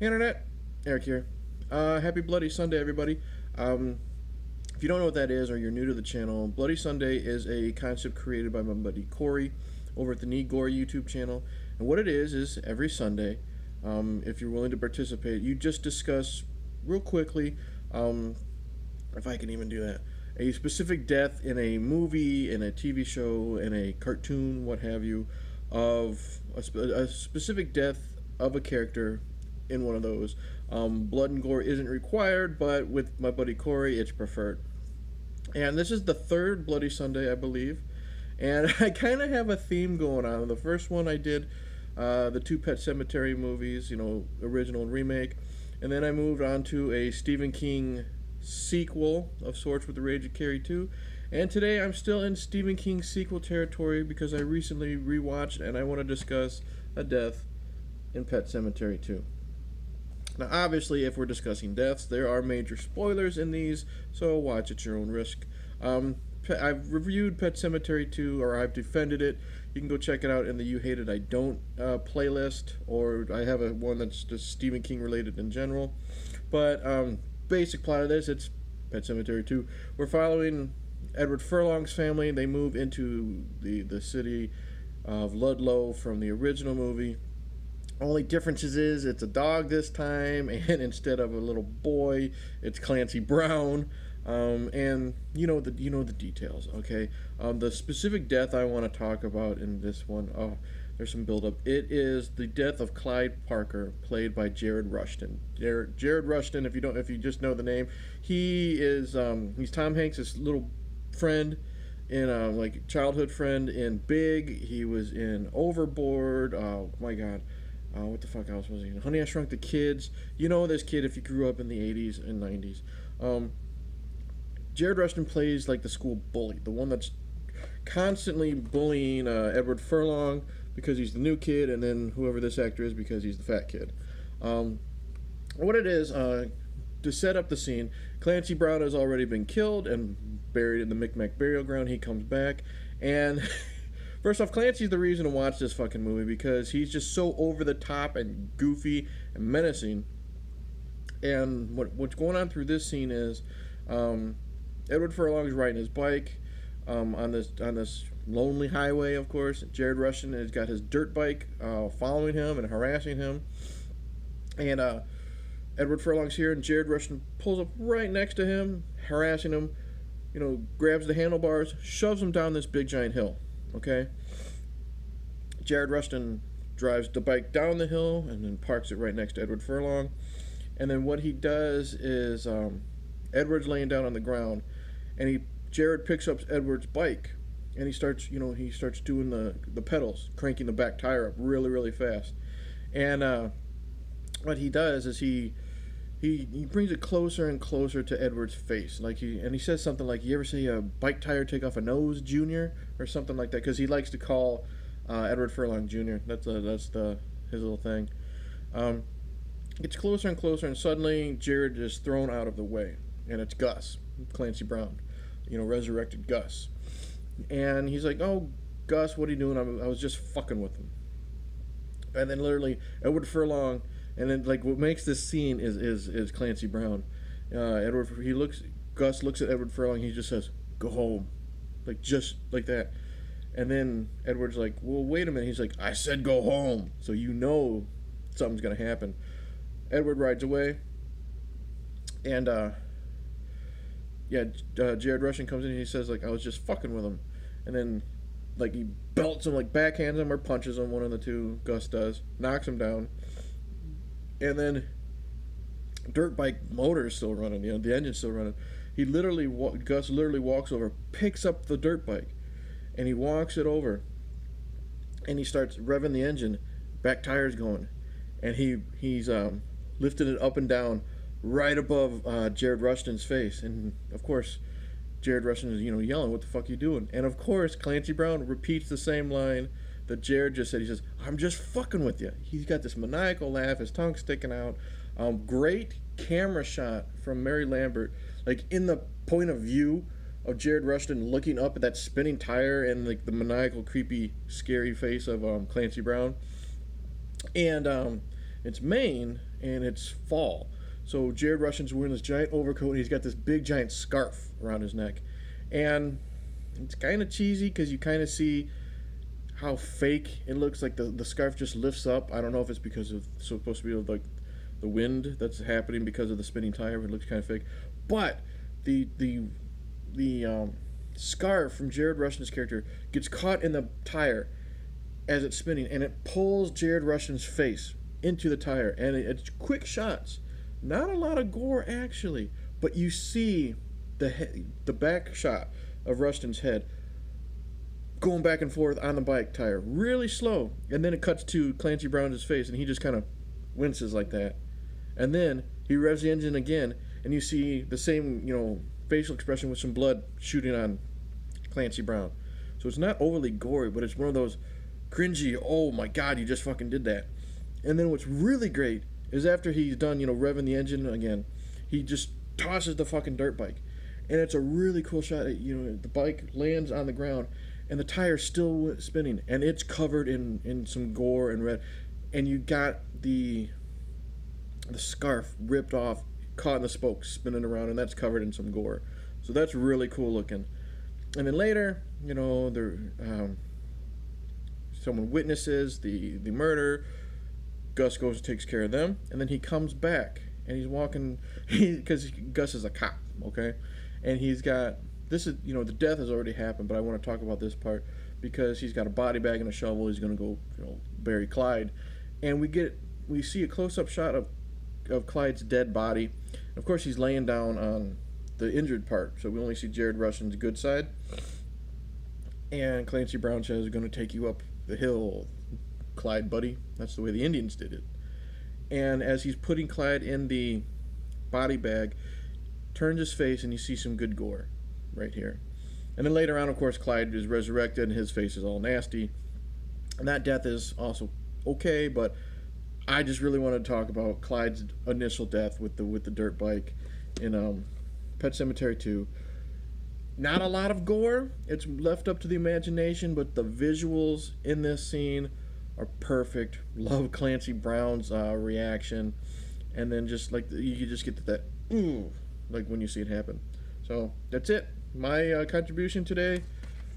Hey Internet, Eric here. Happy Bloody Sunday, everybody. If you don't know what that is or you're new to the channel, Bloody Sunday is a concept created by my buddy Corey over at the Need Gore YouTube channel. And what it is every Sunday, if you're willing to participate, you just discuss real quickly, if I can even do that, a specific death in a movie, in a TV show, in a cartoon, what have you, of a specific death of a character in one of those. Blood and gore isn't required, but with my buddy Corey, it's preferred. And this is the third Bloody Sunday, I believe. And I kind of have a theme going on. The first one I did the two Pet Sematary movies, original and remake. And then I moved on to a Stephen King sequel of sorts with The Rage of Carrie 2. And today I'm still in Stephen King sequel territory because I recently rewatched and I want to discuss a death in Pet Sematary 2. Now, obviously, if we're discussing deaths, there are major spoilers in these, so watch at your own risk. I've reviewed Pet Sematary 2, or I've defended it. You can go check it out in the You Hate It, I Don't playlist, or I have one that's just Stephen King related in general. But basic plot of this, it's Pet Sematary 2. We're following Edward Furlong's family. They move into the city of Ludlow from the original movie. Only differences is it's a dog this time, and instead of a little boy, it's Clancy Brown. And you know the details, okay? The specific death I want to talk about in this one, there's some buildup. It is the death of Clyde Parker, played by Jared Rushton. Jared Rushton, if you just know the name, he's Tom Hanks' little friend in like childhood friend in Big. He was in Overboard. Oh my God. What the fuck else was he in? Honey, I Shrunk the Kids. You know this kid if you grew up in the 80s and 90s. Jared Rushton plays like the school bully, the one that's constantly bullying Edward Furlong because he's the new kid, and then whoever this actor is because he's the fat kid. What it is, to set up the scene, Clancy Brown has already been killed and buried in the Micmac burial ground. He comes back, and first off, Clancy's the reason to watch this fucking movie because he's just so over the top and goofy and menacing. And what's going on through this scene is Edward Furlong is riding his bike on this lonely highway. Of course, Jared Rushton has got his dirt bike following him and harassing him. And Edward Furlong's here, and Jared Rushton pulls up right next to him, harassing him. Grabs the handlebars, shoves him down this big giant hill. Okay. Jared Rushton drives the bike down the hill and then parks it right next to Edward Furlong. And then what he does is Edward's laying down on the ground, and Jared picks up Edward's bike, and he starts doing the pedals, cranking the back tire up really really fast. And what he does is he brings it closer and closer to Edward's face, he says something like, "You ever see a bike tire take off a nose, Junior?" or something like that, because he likes to call Edward Furlong Junior. That's his little thing. Gets closer and closer, and suddenly Jared is thrown out of the way, and it's Gus, Clancy Brown, resurrected Gus, and he's like, "Oh, Gus, what are you doing? I was just fucking with him." And then literally Edward Furlong. And then, what makes this scene is Clancy Brown. Gus looks at Edward Furlong. He just says, "Go home," just like that. And then Edward's like, "Well, wait a minute." He's like, "I said go home," so something's gonna happen. Edward rides away, and Jared Rushton comes in and he says I was just fucking with him, and then he belts him, backhands him or punches him, one of the two. Gus does, knocks him down. And then dirt bike motor is still running, the engine's still running. Gus literally walks over, picks up the dirt bike, and he walks it over, and he starts revving the engine, back tire's going, and he's lifting it up and down right above Jared Rushton's face. And of course Jared Rushton is yelling, "What the fuck are you doing?" And of course Clancy Brown repeats the same line that Jared just said. He says, "I'm just fucking with you." He's got this maniacal laugh, his tongue sticking out. Great camera shot from Mary Lambert, in the point of view of Jared Rushton looking up at that spinning tire and the maniacal, creepy, scary face of Clancy Brown. And It's Maine, and it's fall. So Jared Rushton's wearing this giant overcoat, and he's got this big giant scarf around his neck. And it's kind of cheesy because you kind of see how fake it looks. Like the scarf just lifts up. I don't know if it's because of supposed to be like the wind that's happening because of the spinning tire. It looks kind of fake. But the scarf from Jared Rushton's character gets caught in the tire as it's spinning, and it pulls Jared Rushton's face into the tire, and it's quick shots. Not a lot of gore actually, but you see the back shot of Rushton's head going back and forth on the bike tire, really slow, and then it cuts to Clancy Brown's face, and he just kind of winces like that, and then he revs the engine again, and you see the same, facial expression with some blood shooting on Clancy Brown. So it's not overly gory, but it's one of those cringy, oh my god, you just fucking did that. And then what's really great is after he's done, revving the engine again, he just tosses the fucking dirt bike. And it's a really cool shot. The bike lands on the ground, and the tire's still spinning, and it's covered in some gore and red. And you got the scarf ripped off, caught in the spokes, spinning around, and that's covered in some gore. So that's really cool looking. And then later, someone witnesses the murder. Gus goes and takes care of them, and then he comes back, and he's walking, because Gus is a cop, okay? And he's got, this is, the death has already happened, but I want to talk about this part, because he's got a body bag and a shovel. He's going to go, bury Clyde. And we see a close-up shot of Clyde's dead body. Of course, he's laying down on the injured part, so we only see Jared Rushton's good side. And Clancy Brown says, "We're going to take you up the hill, Clyde, buddy." That's the way the Indians did it. And as he's putting Clyde in the body bag, turns his face, and you see some good gore right here. And then later on, of course, Clyde is resurrected, and his face is all nasty. And that death is also okay, but I just really wanted to talk about Clyde's initial death with the dirt bike in Pet Sematary 2. Not a lot of gore. It's left up to the imagination, but the visuals in this scene are perfect. Love Clancy Brown's reaction, and then just like you just get that ooh, like when you see it happen. So that's it. My contribution today,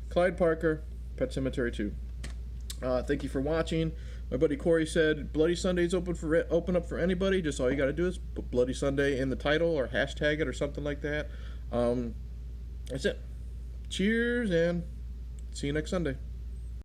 Clyde Parker, Pet Sematary 2. Thank you for watching. My buddy Corey said Bloody Sunday's open up for anybody. Just all you got to do is put Bloody Sunday in the title or hashtag it or something like that. That's it. Cheers, and see you next Sunday.